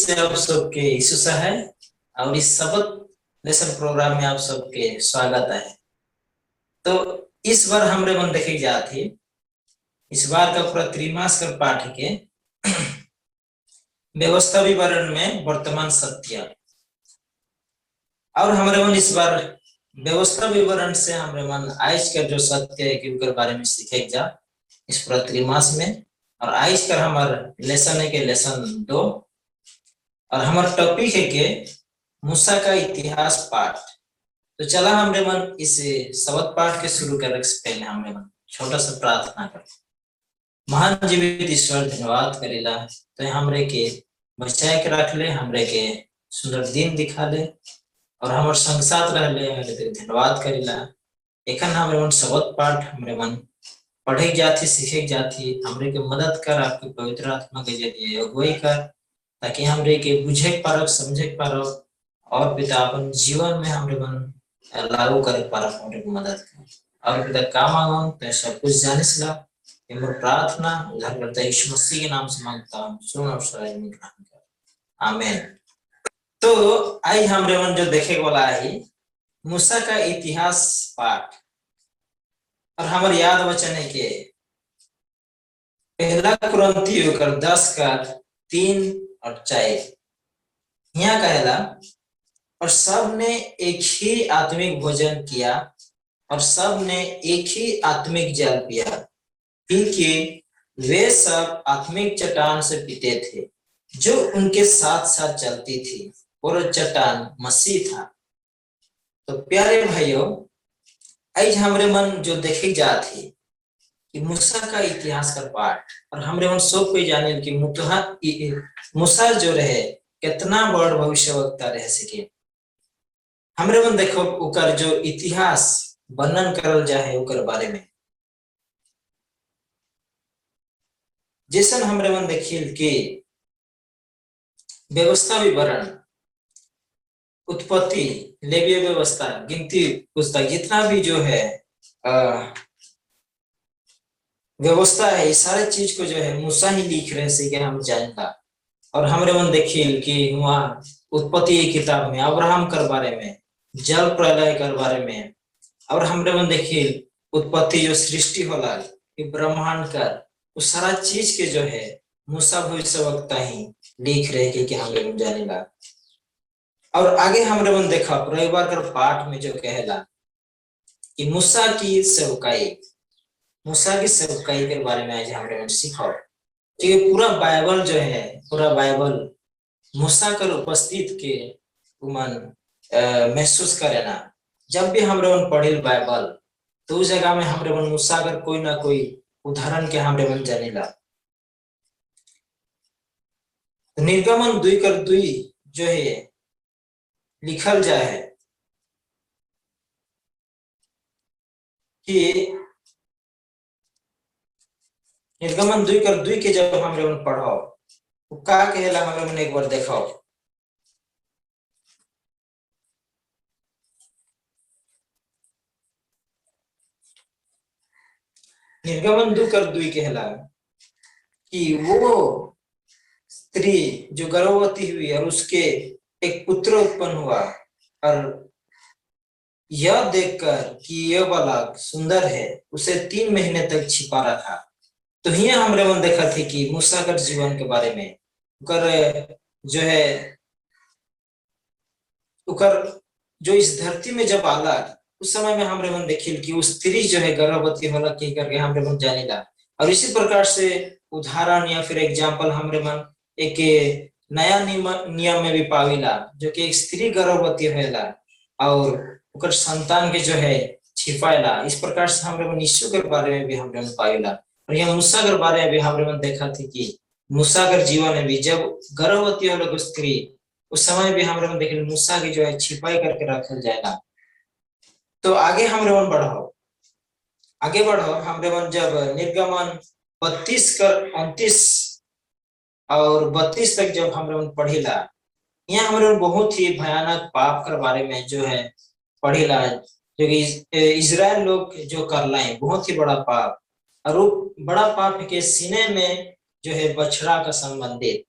से आप सबके यीशु है और इस शब्द लेसन प्रोग्राम में आप सबके स्वागत है। तो इस बार हमरे मन देखे जाती इस बार का पूरा त्रिमास का पाठ के व्यवस्था विवरण में वर्तमान सत्य और हमारे मन इस बार व्यवस्था विवरण से हमारे मन आज का जो सत्य है कि उनके बारे में सीखे जा इस पूरा त्रिमास में। और आज का हमारा लेसन है के लेसन 2 और हमारा टॉपिक है के मूसा का इतिहास पाठ। तो चला हमरे मन इस शब्द पाठ के शुरू करने से पहले हमरे मन छोटा सा प्रार्थना कर। महान जीवित ईश्वर धन्यवाद करेला तो हमरे के बचाए के रख ले, हमरे के सुंदर दिन दिखा ले और हमारे संग साथ रह ले, धन्यवाद करेला। एखन हमरे मन शब्द पाठ हमरे मन पढ़े जाती सीखे जाती हमरे के मदद कर, आपकी पवित्र आत्मा के जरिए अगुवाई कर ताकि हमरे के बुझे पारक समझे पारक और पिता अपन जीवन में हमरे मन लागू करे पारक हमरे को मदद कर। और पिता काम मांगो तो सब कुछ जाने से ला प्रार्थना उद्धार करता यीशु मसीह के नाम से मांगता हूँ, सुन और सराय में ग्रहण कर, आमीन। तो आई हमरे मन जो देखे वाला है मूसा का इतिहास पाठ और हमारे याद वचन है के पहला कुरिन्थियों 10:3 और 4 यहाँ कहला और सब ने एक ही आत्मिक भोजन किया और सब ने एक ही आत्मिक जल पिया क्योंकि वे सब आत्मिक चट्टान से पीते थे जो उनके साथ साथ चलती थी और चट्टान मसीह था। तो प्यारे भाइयों आज हमरे मन जो देखे जाती कि मूसा का इतिहास का पाठ और हमरे मन सब कोई जाने कि मूसा जो रहे कितना बड़ भविष्यवक्ता रह सके। हमरे मन देखो उकर जो इतिहास वर्णन करल जाए उकर बारे में जैसन हमरे मन देखिल कि व्यवस्था विवरण उत्पत्ति लेवीय व्यवस्था गिनती पुस्तक जितना भी जो है व्यवस्था है इस सारे चीज को जो है मूसा ही लिख रहे से कि हम जानता। और हमरे मन देखिल कि वहाँ उत्पत्ति की किताब में अब्राहम कर बारे में जल प्रलय कर बारे में और हमरे मन देखिल उत्पत्ति जो सृष्टि होला ब्रह्मांड कर उस सारा चीज के जो है मूसा भविष्यवक्ता ही लिख रहे कि हमरे मन जानेला। और आगे हमरे मन देखा रविवार कर पाठ में जो कहला कि मूसा की सेवकाई के बारे में आज हमरे मन सीखो। क्योंकि पूरा बाइबल जो है पूरा बाइबल मूसा कर उपस्थित के मन महसूस करेना। जब भी हमरे मन पढ़िल बाइबल तो उस जगह में हमरे मन मूसा कर कोई ना कोई उदाहरण के हमरे मन जानेला। निर्गमन 2:2 जो है लिखल जाए कि निर्गमन 2:2 के जब हमरे मन पढ़ो तो का कहेला हमरे मन एक बार देखो। निर्गमन 2:2 कहला कि वो स्त्री जो गर्भवती हुई और उसके एक पुत्र उत्पन्न हुआ और यह देखकर कि यह बालक सुंदर है उसे 3 महीने तक छिपा रखा। तो यहाँ हमरे मन देखा थे कि मूसा कर जीवन के बारे में उकर जो है उकर जो इस धरती में जब आला उस समय में हमरे मन देखिल कि उस स्त्री जो है गर्भवती होला की करके हमरे मन जानेला। और इसी प्रकार से उदाहरण या फिर एग्जाम्पल हमरे मन एक नया नियम में भी पाविला जो कि एक स्त्री गर्भवती होला और उकर संतान के जो है छिपाएला। इस प्रकार से हमरे मन यीशु के बारे में भी हमरे मन पाविला। और यह मूसा के बारे में भी हमरे मन देखा थी कि मूसा के जीवन में भी जब गर्भवती होला स्त्री उस समय भी हमरे मन देखिल मूसा की जो है छिपाई करके रखल जाएगा। तो आगे हमरे मन बढ़ो हमरे मन जब निर्गमन 32:29 और 32 तक जब हमरे मन पढ़िला यहाँ हमरे मन बहुत ही भयानक पाप के बारे में जो है पढ़िला जो कि इजराइल लोग जो करला है बहुत ही बड़ा पाप। और वो बड़ा पाप के सीने में जो है बछड़ा का संबंधित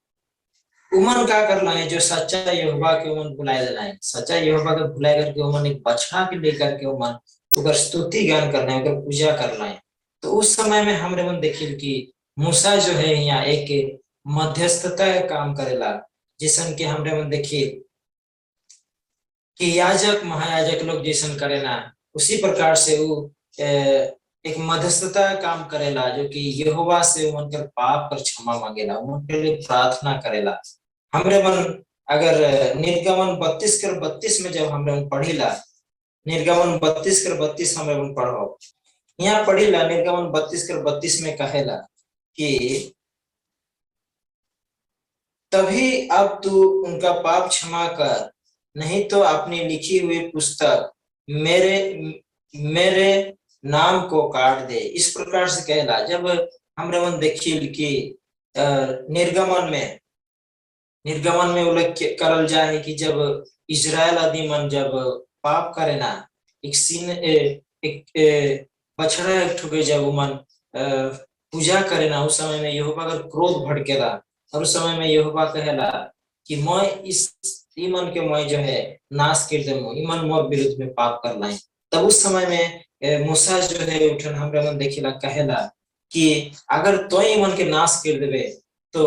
उमन का कर लाए जो सच्चा यहोवा के उमन बुलाए लाए, सच्चा यहोवा के बुलाए करके उमन एक बछड़ा के लेकर के उमन ओकर स्तुति गान करना है, ओकर पूजा कर लाए। तो उस समय में हमरे मन देखिल कि मूसा जो है यहाँ एक मध्यस्थता का काम करेला, जैसन के हमरे मन देखिए कि याजक महायाजक लोग जैसन करेला, उसी प्रकार से वो एक मध्यस्थता का काम करेला, जो कि यहोवा से उनकर पाप पर क्षमा मांगेला, उनके लिए प्रार्थना करेला। हमरे मन अगर निर्गमन 32:32 में जब हमरे मन पढ़ीला, निर्गमन 32:32 हमरे मन पढ़ो, यहाँ पढ़ीला निर्गमन 32:32 में कहेला कि तभी अब तू उनका पाप क्षमा कर, नहीं तो अपनी लिखी हुई पुस्तक मेरे मेरे नाम को काट दे। इस प्रकार से कहला। जब हमरे मन देखिए कि निर्गमन में उल्लेख करल जाए कि जब इजराइल आदि मन जब पाप करे ना, एक बछड़ा एक ठुके जब मन पूजा करे ना, उस समय में यहोवा का क्रोध भड़केला, और उस समय में यहोवा कहेला कि मैं इस ईमन के मैं जो है नाश कर दूं, ईमन मोर विरुद्ध में पाप कर लाए। तब उस समय में मूसा जो है उठन हमरे मन देखिला कहेला कि अगर तो ईमन के नाश कर देवे तो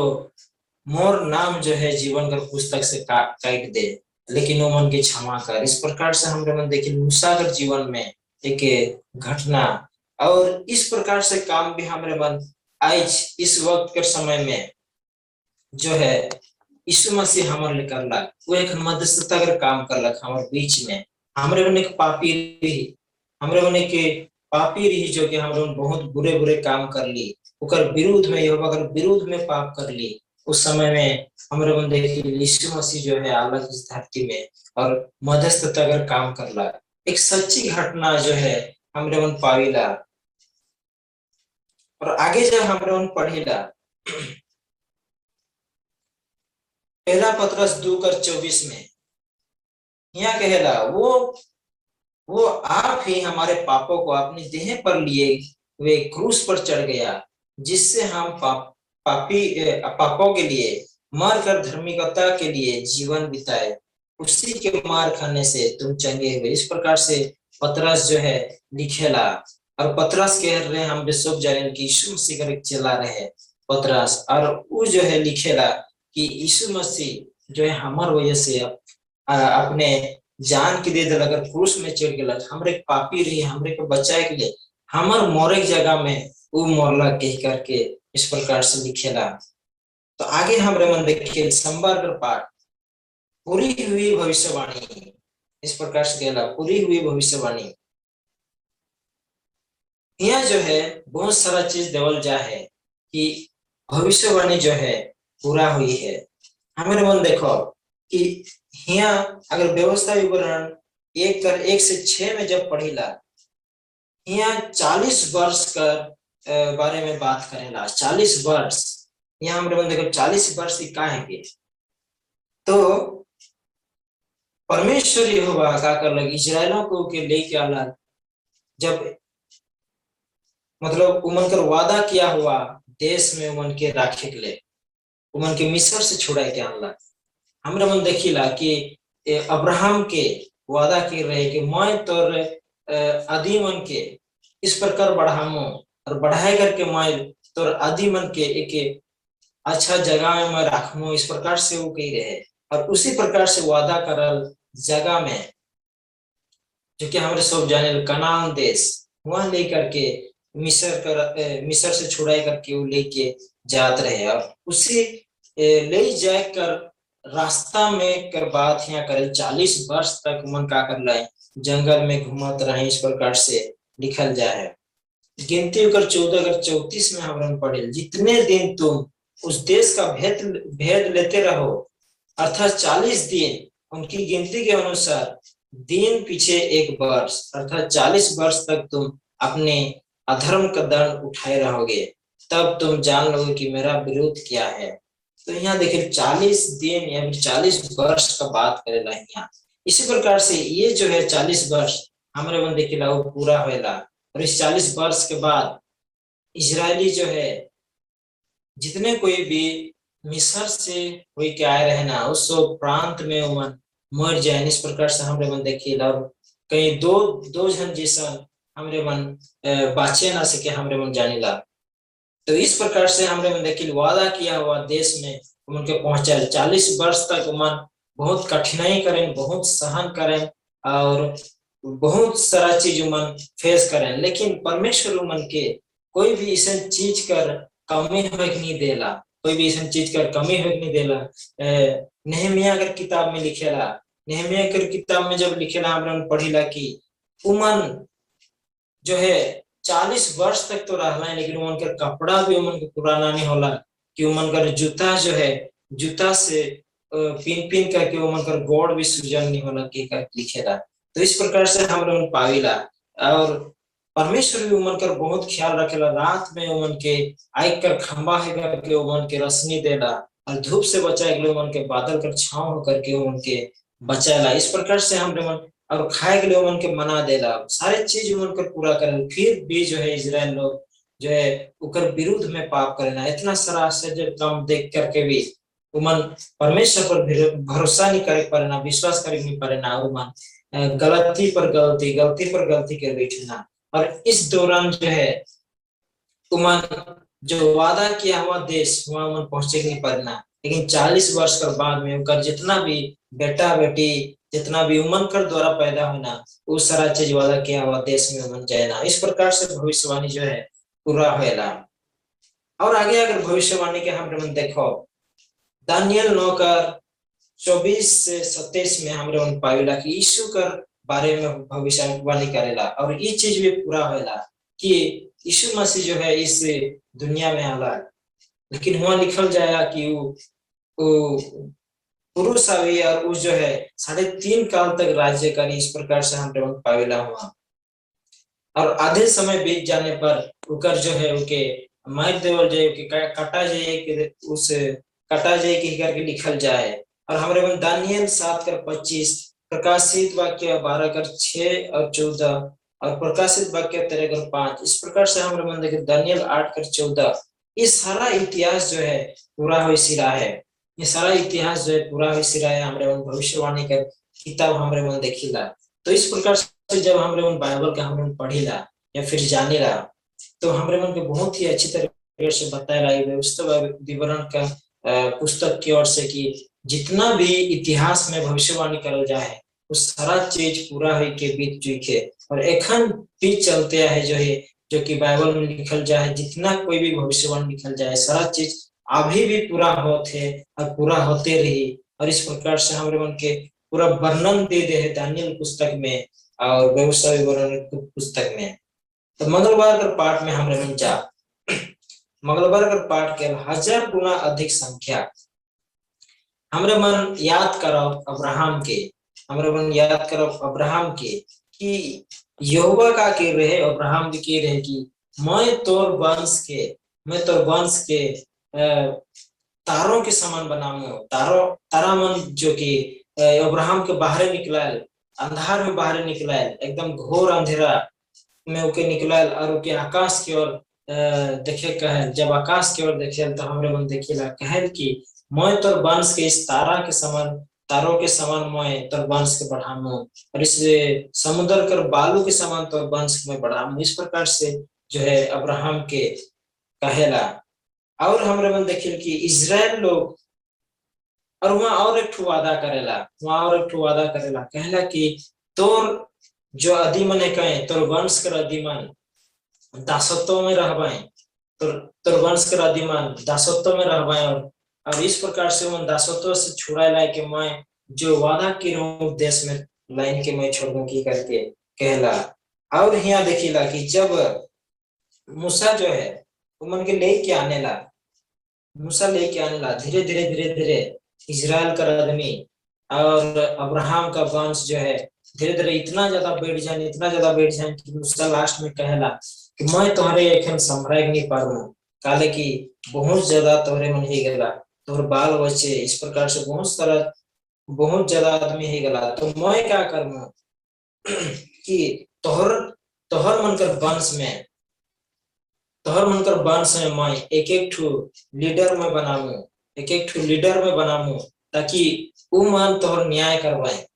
मोर नाम जो है जीवन का पुस्तक से काट दे, लेकिन वो मन के क्षमा कर। इस प्रकार से हमरे मन देखिए मूसा के जीवन में एक घटना, और इस प्रकार से काम भी हमरे मन आज इस वक्त के समय में जो है यीशु मसीह हमारे लिए करला, वो एक मध्यस्थता का काम करलक हमारे बीच में। हमरे मन एक पापी रही, हमरे मन एक पापी रही जो कि हमरे मन बहुत बुरे बुरे काम कर ली, ओकर विरुद्ध में यहोवा के विरुद्ध में पाप कर ली। उस समय में हमरे मन देखिए यीशु मसीह जो है अलग इस धरती में और मध्यस्थता का काम करला, एक सच्ची घटना जो है हमरे मन पाविला। और आगे जब हमरे मन पढ़ेला पहला पतरस 2:24 में यहाँ कहेला वो आप ही हमारे पापों को अपनी देह पर लिए वे क्रूस पर चढ़ गया, जिससे हम पापों के लिए मर कर धार्मिकता के लिए जीवन बिताए, उसी के मार खाने से तुम चंगे हुए। इस प्रकार से पतरस जो है लिखेला, और पतरस कह रहे हम विश्व जाने की यीशु मसीह का चला रहे पतरस, और वो जो है लिखेला कि यीशु मसीह जो है हमार वजह से अपने जान के दे दिल, अगर क्रूस में चढ़ गया हमरे पापी रही, हमरे को बचाए के लिए हमार मोरे जगह में वो मोरला कह करके इस प्रकार से लिखेला। तो आगे हमरे मन देखिए संबर पाठ पूरी हुई भविष्यवाणी, इस प्रकार से कहला पूरी हुई भविष्यवाणी। यहाँ जो है बहुत सारा चीज देवल जा है कि भविष्यवाणी जो है पूरा हुई है। हमारे मन देखो कि यहाँ अगर व्यवस्था विवरण 1:1 से 6 में जब पढ़ीला, यहाँ 40 वर्ष का बारे में बात करेला। 40 वर्ष यहाँ हमारे मन देखो 40 वर्ष की का है कि तो परमेश्वर यहोवा का कर लगी इजराइलों को के लेके आला, जब मतलब उमन कर वादा किया हुआ देश में उमन के राखे के लिए उमन के मिस्र से छुड़ा के आनला। हमरा मन देखिला कि अब्राहम के वादा कर रहे कि मैं तोर आदि मन के इस प्रकार बढ़ामो और बढ़ाए करके मैं तोर आदि मन के एक अच्छा जगह में मैं रखूं, इस प्रकार से वो कह रहे। और उसी प्रकार से वादा करल जगह में जो कि हमारे सब जाने कनान देश, वहां लेकर के मिस्र से छुड़ाई करके वो लेके जात रहे। और उसी ले जाकर रास्ता में कर बात यहाँ करे 40 वर्ष तक मन का कर लाए जंगल में घूमत रहे, इस प्रकार से लिखल जाए। गिनती कर 14:34 में हम पढ़े जितने दिन तुम उस देश का भेद लेते रहो, अर्थात 40 दिन उनकी गिनती के अनुसार दिन पीछे 1 वर्ष, अर्थात 40 वर्ष तक तुम अपने अधर्म का दंड उठाए रहोगे, तब तुम जान लोगे कि मेरा विरोध क्या है। तो यहाँ देखिए 40 दिन या फिर 40 वर्ष का बात करेला यहाँ। इसी प्रकार से ये जो है 40 वर्ष हमारे मन देखिला वो पूरा होएला। और इस 40 वर्ष के बाद इजरायली जो है जितने कोई भी मिस्र से कोई के आए रहे ना उस प्रांत में उमन मर जाए इस प्रकार से हमरे मन देखिल। और कहीं दो दो जन जैसा हमरे मन बाचे ना सके हमरे मन जानिला। तो इस प्रकार से हमरे मन देखिल वादा किया हुआ देश में उनके पहुंचे 40 वर्ष तक उमन बहुत कठिनाई करें, बहुत सहन करें और बहुत सारा चीज उमन फेस करें, लेकिन परमेश्वर उमन के कोई भी ऐसा चीज कर कमी होके नहीं देला, कोई भी ऐसा चीज कर कमी होके नहीं देला। नेहमिया अगर किताब में लिखेला, नेहमिया के किताब में जब लिखेला हम पढ़ीला कि उमन जो है 40 वर्ष तक तो रहना है, लेकिन उमन का कपड़ा भी उमन के पुराना नहीं होला कि उमन का जूता जो है जूता से पिन पिन करके उमन का गोड़ भी सुजन नहीं होला के लिखेला। तो इस प्रकार से हम लोग पाविला और परमेश्वर भी उमन कर बहुत ख्याल रखेला। रात में उमन के आग कर खंबा है करके उमन के रोशनी देला और धूप से बचाए के लिए उमन के बादल कर छांव होकर के उमन के बचाला। इस प्रकार से हम लोग और खाए के लिए उमन के मना देला, सारे चीज उमन कर पूरा करे, फिर भी जो है इजराइल लोग जो है उकर विरुद्ध में पाप करेना। इतना सारा आश्चर्य काम देख करके भी उमन परमेश्वर पर भरोसा नहीं करे पारेना, विश्वास करे नहीं पारेना और उमन गलती पर गलती गलती पर गलती कर बैठना। और इस दौरान जो है उमन जो वादा किया हुआ देश वहां उमन पहुंचे नहीं पारेना, लेकिन 40 वर्ष के बाद में उनका जितना भी बेटा बेटी जितना भी उमन कर द्वारा पैदा होना वो सारा चीज वादा किया हुआ देश में उमन जाएना। इस प्रकार से भविष्यवाणी जो है पूरा होएला। और आगे अगर भविष्यवाणी के हम देखो दानियल 9:24 से 27 में हमरे उन पावेला कि यीशु कर बारे में भविष्यवाणी करेला और ये चीज भी पूरा होएला कि यीशु मसीह जो है इस दुनिया में आला, लेकिन वहां लिखल जाएगा कि वो पुरुष अभी और उस जो है 3.5 काल तक राज्य करी। इस प्रकार से हम पावेला हुआ और आधे समय बीत जाने पर उकर जो है उनके मार देवल जाए कटा जाए कि उस कटा जाए कि करके लिखल जाए। और हमारे मन दानियल 7:25 प्रकाशित वाक्य 12:6 और 14 और प्रकाशित वाक्य 13:5 इस प्रकार से हमारे मन देखे दानियल 8:14 ये सारा इतिहास जो है पूरा हो सिरा है। ये सारा इतिहास जो है पूरा हो सिरा है हमारे मन भविष्यवाणी का किताब हमारे मन देखिला। तो इस प्रकार से जब हमरे मन बाइबल का हमरे पढ़ीला या फिर जानेला तो हमरे मन के बहुत ही अच्छी तरीके से बताया व्यवस्था विवरण का पुस्तक की ओर से कि जितना भी इतिहास में भविष्यवाणी करल जाए वो सारा चीज पूरा है के बीत चुके और एखन भी चलते है जो कि बाइबल में लिखल जाए जितना कोई भी भविष्यवाणी लिखल जाए सारा चीज अभी भी पूरा होते और पूरा होते रही। और इस प्रकार से हमारे मन के पूरा वर्णन दे दे है दानियल पुस्तक में और व्यवस्था विवरण पुस्तक में। तो मंगलवार का पाठ में हमरे मन जा मंगलवार का पाठ के 1000 गुना अधिक संख्या हमरे मन याद करो अब्राहम के, हमरे मन याद करो अब्राहम के कि यहोवा का के रहे अब्राहम के रहे कि मैं तोर वंश के तारों के समान बनाऊं। तारा मन जो कि अब्राहम के बाहर निकला अंधार में बाहर निकला एकदम घोर अंधेरा में ओके निकला और ओके आकाश की ओर देखे कहल। जब आकाश की ओर देखे तो हमरे मन देखिला कहल कि मैं तोर वंश के इस तारों के समान मैं तोर वंश के बढ़ाऊं और इस समुद्र कर बालू के समान तोर वंश में बढ़ाऊं। इस प्रकार से जो है अब्राहम के कहेला। और हमरे मन देखिल कि इजराइल लोग और वहां और एक वादा करेला कहला कि तोर जो आदिमन है कहे तोर वंश कर आदिमन दासत्व में रहबाई तोर वंश कर आदिमन दासत्व में रहबाई और इस प्रकार से उन दासत्व से छुड़ाए लाए कि मैं जो वादा की रहूं देश में लाइन के मैं छोड़ दूं की करके कहला। और यहाँ देखिला कि जब मूसा जो है उमन के लेके आने ला धीरे धीरे इजराइल का आदमी और अब्राहम का वंश जो है धीरे धीरे इतना ज्यादा बढ़ जाए कि मूसा लास्ट में कहला कि मैं तुम्हारे एखन संभराए नहीं पारूं काले की बहुत ज्यादा तोहरे मन ही गला तोहर बाल बच्चे इस प्रकार से बहुत ज्यादा आदमी ही गला। तो मैं क्या करूं कि तोहर मन कर वंश में मैं एक ठू लीडर में बनाऊं एक एक लीडर में बनामु ताकि उ मन तोहर न्याय करवाए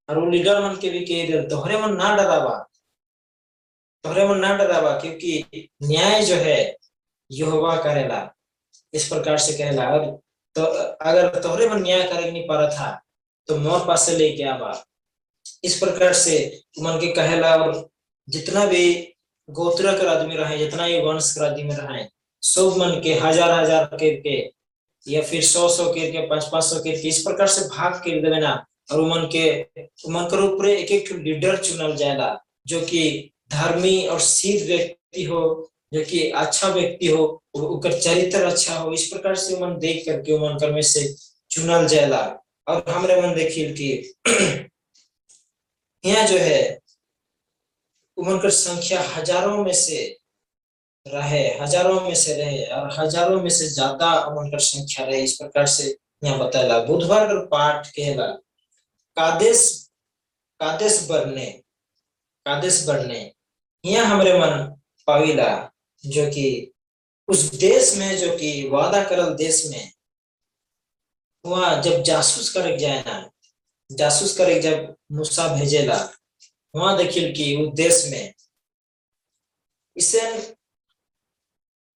और वो लीडर मन के भी कह दे तोहरे मन ना डरावा, तोहरे मन ना डरावा, क्योंकि न्याय जो है यहोवा करेला, इस प्रकार से कहला। और तो अगर तोहरे मन न्याय करे नहीं पा था तो मोर पास से लेके आवा, इस प्रकार से मन के कहेला। और जितना भी गोत्र कर आदमी रहे, जितना भी वंश कर आदमी रहे, सब मन के हजार हजार करके या फिर सौ सौ करके 500-500 करके इस प्रकार से भाग कर देवे ना। और उमन के ऊपर एक एक लीडर चुनल जाएला जो कि धर्मी और सिद्ध व्यक्ति हो, जो कि अच्छा व्यक्ति हो, उनका चरित्र अच्छा हो, इस प्रकार से उमन देख करके उमन कर में से चुनल जाएला। और हमरे मन देखिल कि यहाँ जो है उमन कर संख्या हजारों में से रहे, हजारों में से रहे और हजारों में से ज्यादा उमन कर संख्या रहे, इस प्रकार से यहाँ बताया। बुधवार का पाठ कहला कादेश कादेश बढ़ने, कादेश बढ़ने यहाँ हमरे मन पाविला जो कि उस देश में, जो कि वादा करल देश में, वहां जब जासूस करे जाए ना, जासूस करे जब मूसा भेजेला, वहां देखिल कि उस देश में इसे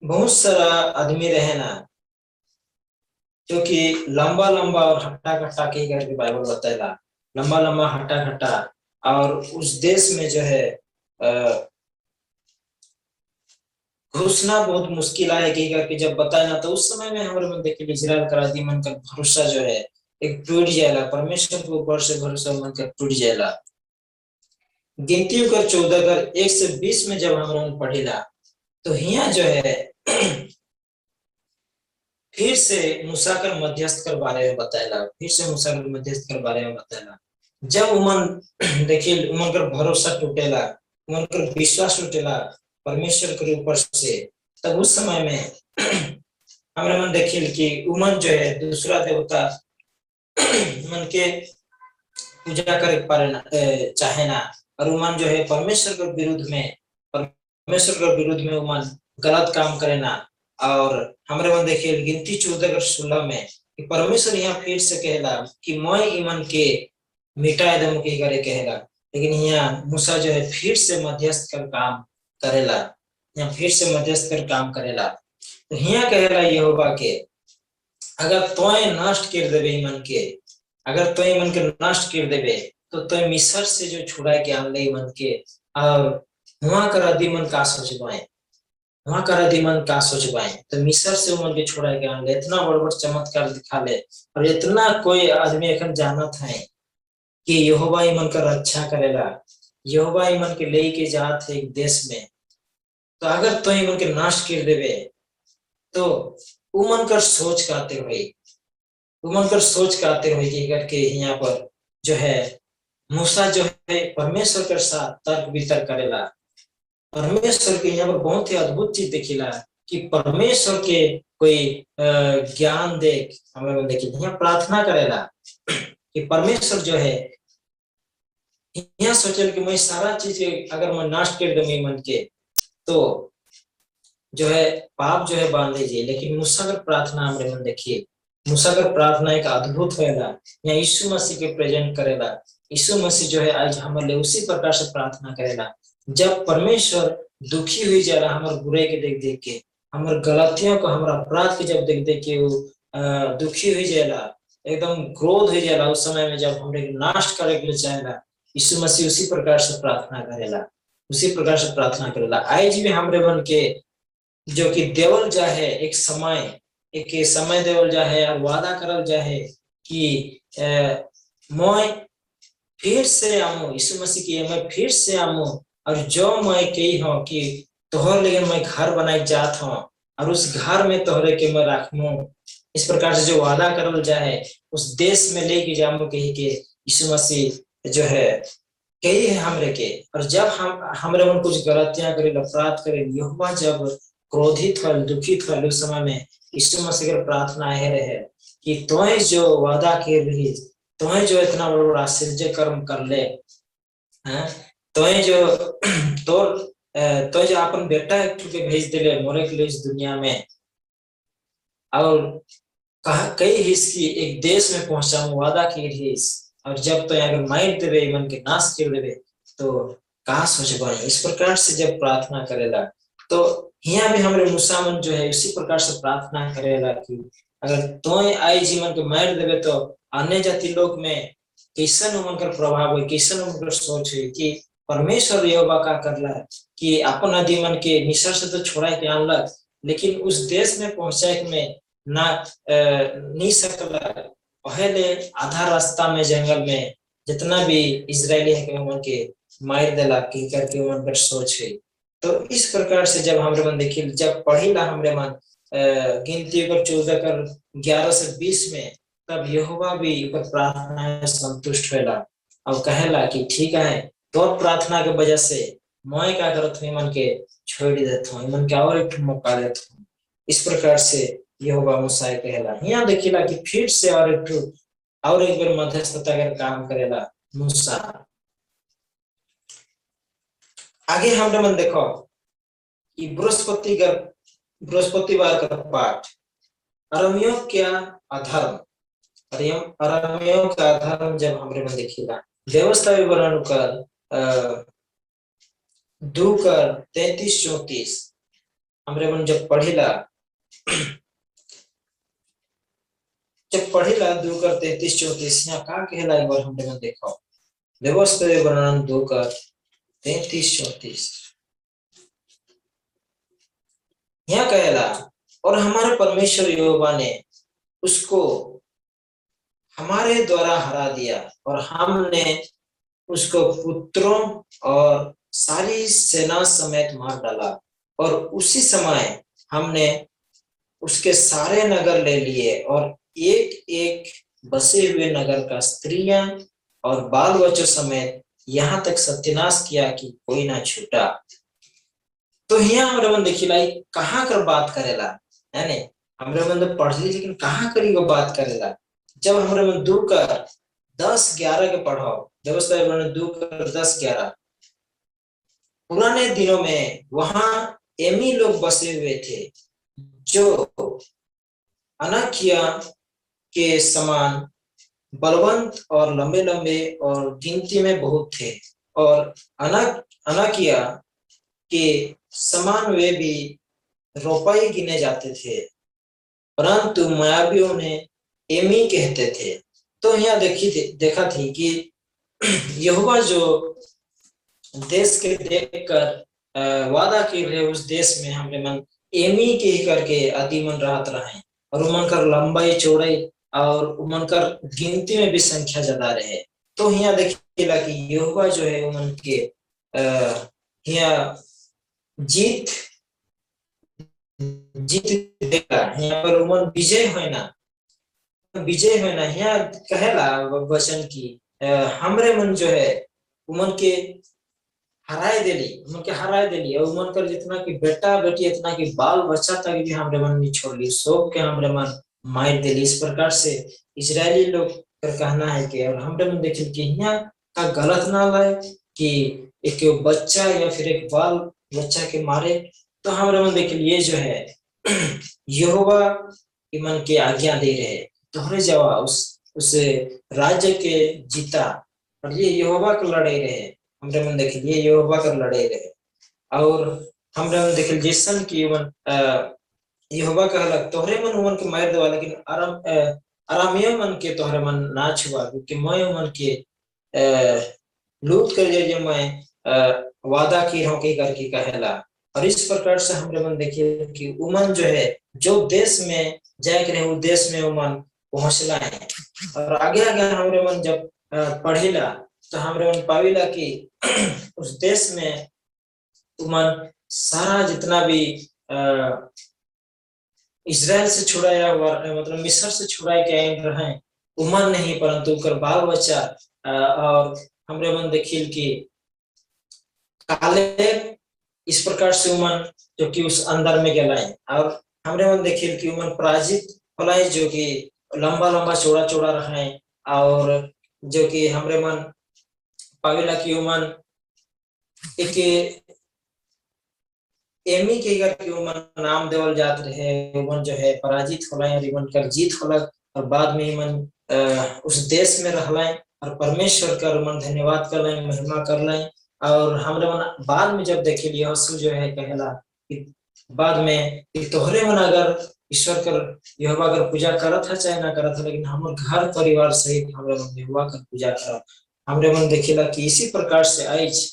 बहुत सारा आदमी रहे ना जो कि लंबा लंबा और हट्टा कट्टा के करके बाइबल बताएला, लंबा लंबा हट्टा कट्टा। और उस देश में जो है घुसना बहुत मुश्किल है कि करके जब बताए ना, तो उस समय में हमारे मन देखिए इजराइल करा दी मन का भरोसा जो है एक टूट जाएगा, परमेश्वर के ऊपर से भरोसा मन का टूट जाएगा। गिनती कर 14 कर 1 से 20 में जब हम पढ़ेला तो यहाँ जो है फिर से मूसा कर मध्यस्थ कर बारे में बताएला, फिर से मूसा कर मध्यस्थ कर बारे में बताएला। जब उमन देखिए उमन कर भरोसा टूटेला, उमन कर विश्वास टूटेला परमेश्वर के ऊपर से, तब उस समय में हमारे मन देखिए कि उमन जो है दूसरा देवता मन के पूजा करे चाहे ना, और उमन जो है परमेश्वर के विरुद्ध में, परमेश्वर के विरुद्ध में उमन गलत काम करे ना। और हमारे मन देखिए गिनती 14:16 में कि परमेश्वर यहाँ फिर से कहला कि मैं ईमन के मिटा दम के करे कहला, लेकिन यहाँ मूसा जो है फिर से मध्यस्थ कर काम करेला, यहाँ फिर से मध्यस्थ कर काम करेला। तो यहाँ कहला यहोवा के अगर तोय नष्ट कर देवे ईमन के, अगर तोय ईमन के नष्ट कर देवे तो तोय मिस्र से जो छुड़ा के आनले ईमन के, और वहां कर अधिमन का सोचबाए, वहां कर अधिमन का सोचबाए, तो मिस्र से उमन के छुड़ा के आनले, इतना बड़ बड़ चमत्कार दिखा ले। और इतना कोई आदमी एखन जानत है कि यहोवा ईमन का रक्षा करेला, यहोवा ईमन के ले के जात है एक देश में। तो अगर तो ईमन के नाश कर देवे तो उमन कर सोच करते हुए, उमन कर सोच करते हुए कि करके यहाँ पर जो है मूसा जो है परमेश्वर के साथ तर्क वितर्क करेला। परमेश्वर के यहाँ पर बहुत ही अद्भुत चीज देखिला कि परमेश्वर के कोई ज्ञान देख हमें देखिए यहाँ प्रार्थना करेला कि परमेश्वर जो है यहाँ सोचल कि मैं सारा चीज अगर मैं नाश कर दूंगी मन के तो जो है पाप जो है बांध लीजिए। लेकिन मूसा का प्रार्थना हमारे मन देखिए, मूसा का प्रार्थना एक अद्भुत होएगा, यहाँ यीशु मसीह के प्रेजेंट करेला। यीशु मसीह जो है आज हमारे लिए उसी प्रकार से प्रार्थना करेला। जब परमेश्वर दुखी हुई जा रहा हमारे बुरे के देख देख के, हमारे गलतियों को, हमारा अपराध के जब देख देख के वो दुखी हुई जाला, एकदम क्रोध हो जाला, उस समय में जब हमने नाश करे के लिए चाहेला, यीशु मसीह उसी प्रकार से प्रार्थना करेला, उसी प्रकार से प्रार्थना करेला। आज भी हमरे मन के जो कि देवल जाए एक समय देवल जाए और वादा करल जाए कि मैं फिर से आऊं, यीशु मसीह की मैं फिर से आऊं और जो मैं कही हूं कि तोहर लिए मैं घर बनाई जात हूं और उस घर में तोहरे के मैं रखूं, इस प्रकार से जो वादा करल जाए उस देश में लेके जाऊं कही के यीशु मसीह जो है कही है हमरे के। और जब हमरे मन कुछ गलतियां करे, अपराध करे, यहोवा जब क्रोधित हो, दुखित हो, उस समय में यीशु मसीह की प्रार्थना है रहे कि तोय जो वादा कर रही, तोय जो इतना बड़ा बड़ा आश्चर्य कर्म कर ले, तोय जो तो जो अपन बेटा के भेज दिले मोरे के लिए इस दुनिया में, और कहा कई हिस्स की एक देश में पहुंचा वादा की हिस्स और जब तो अगर माइर देवे मन के नाश कर देवे तो कहा सोचबा इस प्रकार से जब प्रार्थना करेला तो यहाँ भी हमारे मुसामन जो है उसी प्रकार से प्रार्थना करेला कि अगर तो आई जीवन को मार देवे तो अन्य जाति लोग में कैसन उनकर प्रभाव है कैसन उनकर सोच है कि परमेश्वर यहोवा का करला कि अपन आदि मन के मिस्र से तो छोड़ा के आनलक लेकिन उस देश में पहुंचाए में ना नहीं सकला पहले आधा रास्ता में जंगल में जितना भी इजरायली है उनके मार देला की करके उनकर सोच है तो इस प्रकार से जब हमरे मन देखिए जब पढ़ी ला हमरे मन गिनती पर 14 कर 11 से 20 में तब यहोवा भी ऊपर प्रार्थना में संतुष्ट होला अब कहेला कि ठीक है तो प्रार्थना के वजह से मैं क्या करत हूँ मन के छोड़ देता हूँ मन के और एक मौका देता हूँ इस प्रकार से यहोवा मूसा कहेला यहाँ देखिला कि फिर से और एक बार मध्यस्थता कर काम करेला मूसा आगे हमरे मन देखो कि बृहस्पतिवार का पाठ अरमियों क्या अधर्म अरमियों का अधर्म जब हमरे मन देखिला व्यवस्था विवरण कर 2 कर 33-34 हमरे मन जब पढ़िला 2 कर 33-34 यहाँ का कहला एक बार हमरे मन देखो व्यवस्था विवरण 2 कर 33-34 यहाँ कहला और हमारे परमेश्वर यहोवा ने उसको हमारे द्वारा हरा दिया और हमने उसको पुत्रों और सारी सेना समेत मार डाला और उसी समय हमने उसके सारे नगर ले लिए और एक एक बसे हुए नगर का स्त्रियां और बाल बच्चों समेत यहाँ तक सत्यानाश किया कि कोई ना छूटा तो यहाँ हमरे मन देखिला कहाँ कर बात करेला है ने हमरे मन तो पढ़ ली लेकिन कहाँ करी वो बात करेला जब हमरे मन 2 कर 10-11 के पढ़ो व्यवस्था 2 कर 10-11 पुराने दिनों में वहां एमी लोग बसे हुए थे जो अनाकिया के समान बलवंत और लंबे लंबे और गिनती में बहुत थे और अनाकिया के समान वे भी रोपाई गिने जाते थे परंतु मायावियों ने एमी कहते थे तो यहाँ देखा थी कि यहोवा जो देश के देखकर वादा कर रहे उस देश में हमरे मन एमी के ही करके आदि मन रहत रहे और उमन कर लंबाई चौड़ाई और उमन कर गिनती में भी संख्या ज्यादा रहे तो यहाँ देखिएगा कि यहोवा जो है उमन के यहाँ जीत देगा यहाँ पर उमन विजय है ना यहाँ कहेला वचन की हमरे मन जो है उमन के हराए देली और उमन कर जितना कि बेटा बेटी इतना कि बाल बच्चा तक भी हमरे मन नहीं छोड़ली सब के हमरे मन मार देली इस प्रकार से इजरायली लोग का कहना है कि और हमरे मन देखिए कि यहाँ का गलत ना लाए कि एक बच्चा या फिर एक बाल बच्चा के मारे तो हमरे मन देखिए ये जो है यहोवा मन के आज्ञा दे रहे तोहरे जवा उस राज्य के जीता और ये यहोवा को लड़े रहे हमरे मन देखिए ये यहोवा कर लड़े रहे और हमरे मन देखिए जैसन की यहोवा कहला तोहरे मन उमन के मार देवा लेकिन अरामिया मन के तोहरे मन ना छुआ क्योंकि मैं उमन के लूट कर जे मैं वादा की हूं के करके कहला और इस प्रकार से हमरे मन देखिए कि उमन जो है जो देश में जाए के रहे वो देश में उमन पहुंचला है और आगे आगे हमरे मन जब पढ़ेला तो हमरे मन पाविला कि उस देश में उमन सारा जितना भी इजराइल से छुड़ाया हुआ मतलब मिस्र से छुड़ाए के आए रहे उमन नहीं परंतु उनकर बाल बच्चा और हमरे मन देखिल कि काले इस प्रकार से उमन जो कि उस अंदर में गलाए और हमरे मन देखिल कि उमन पराजित होलाए जो कि लंबा लंबा चौड़ा चौड़ा रहे और जो कि हमरे मन पावेला कि उमन एक एमी के अगर के उमन नाम देवल जात रहे, उमन जो है पराजित होला और इमन कर जीत होला, और बाद में इमन उस देश में रहला और परमेश्वर का उमन धन्यवाद कर लें, महिमा कर लें। और हमरे मन बाद में जब देखे लिया यीशु जो है कहला कि बाद में कि तोहरे मन अगर ईश्वर कर यहोवा अगर पूजा करत है चाहे ना करत है, लेकिन हमर घर परिवार सहित हमरे मन यहोवा का पूजा करब। हमरे मन देखेला कि इसी प्रकार से आज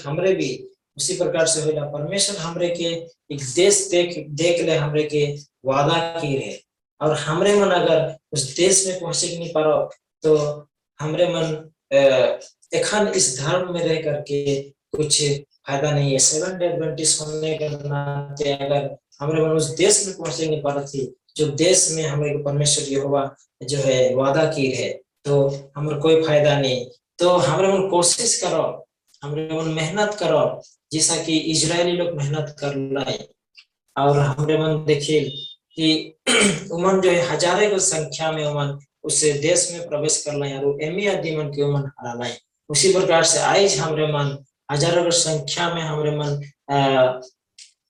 हमरे भी उसी प्रकार से होला। परमेश्वर हमरे के एक देश देख ले हमरे के वादा की रहे, और हमरे मन अगर उस देश में पहुंचे नहीं पारो तो हमरे मन एखन इस धर्म में रह करके कुछ फायदा नहीं है। सेवन डे एडवेंटिस्ट होने के नाते अगर हमरे मन उस देश में पहुंचे नहीं पा रही जो देश में हमें परमेश्वर यहोवा जो है वादा की है, तो हमारे कोई फायदा नहीं। तो हमरे मन कोशिश करो, हमरे मन मेहनत करो जैसा कि इजरायली लोग मेहनत कर रहे। और हमरे मन देखिए कि उमन जो है हजारों की संख्या में उमन उस देश में प्रवेश कर लाए और एमी आदिमन के उमन हरा लाए। उसी प्रकार से आज हमरे मन हजारों की संख्या में हमरे मन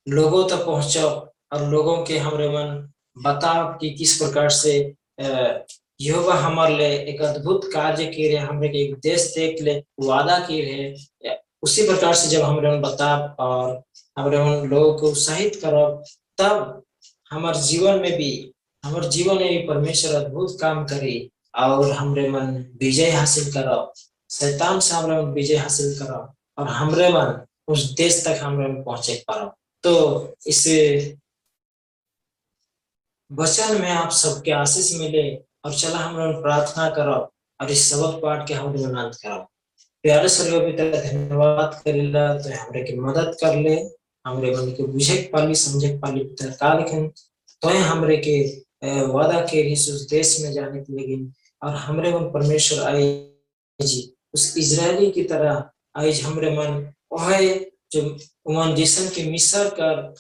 लोगों तक पहुंचो और लोगों के हमरे मन बताओ कि किस प्रकार से यहोवा हमारे लिए एक अद्भुत कार्य किए रहे, हमरे के एक देश देख ले वादा किए रहे। उसी प्रकार से जब हमरे मन बताओ और हमरे मन लोगों को उत्साहित करो, तब हमारे जीवन में भी परमेश्वर अद्भुत काम करे और हमरे मन विजय हासिल करो, शैतान से हमरे मन विजय हासिल करो और हमरे मन उस देश तक हमरे मन पहुंचे पारो। तो इस वचन में आप सबके आशीष मिले और चला हम लोग प्रार्थना करो और इस सबक पाठ के हम लोग आनंद करो। प्यारे स्वर्गीय पिता धन्यवाद करेला तो हमरे की मदद कर ले, हमरे मन के बुझे पाली समझे पाली पिता का लेकिन तो हमरे के वादा के उस देश में जाने के लिए और हमरे मन परमेश्वर आए जी उस इजरायली की तरह आज हमरे मन वह जो उमन जिसन के मिस्र कर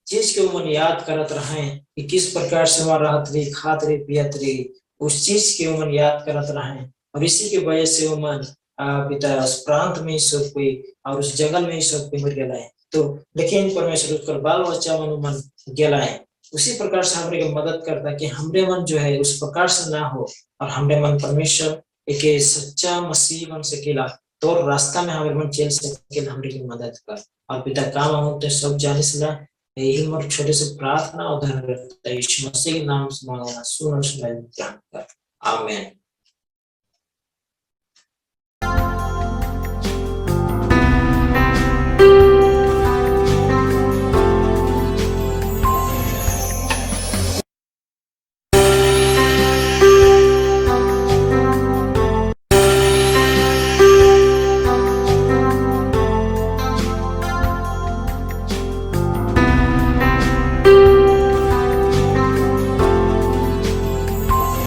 चीज के उमन याद करत रहे कि किस प्रकार से वहां रहत रही, खात रही, पियत रही, उस चीज के उमन याद करत रहे। और इसी के वजह से उमन पिता उस प्रांत में सब कोई और उस जंगल में सब कोई मर गया है। तो लेकिन परमेश्वर उसका बाल बच्चा मन उमन गया है। उसी प्रकार से हमरे की मदद करता कि हमरे मन जो है उस प्रकार से ना हो और हमरे मन परमेश्वर एक सच्चा मसीह बन सकेला, तो रास्ता में हमारे मन चल सके, हमरे की मदद कर। और पिता काम होते सब जाने से यही हमारे छोटे से प्रार्थना उधर यीशु मसीह के नाम से मांगना सुन और सुनाई कर। आमीन।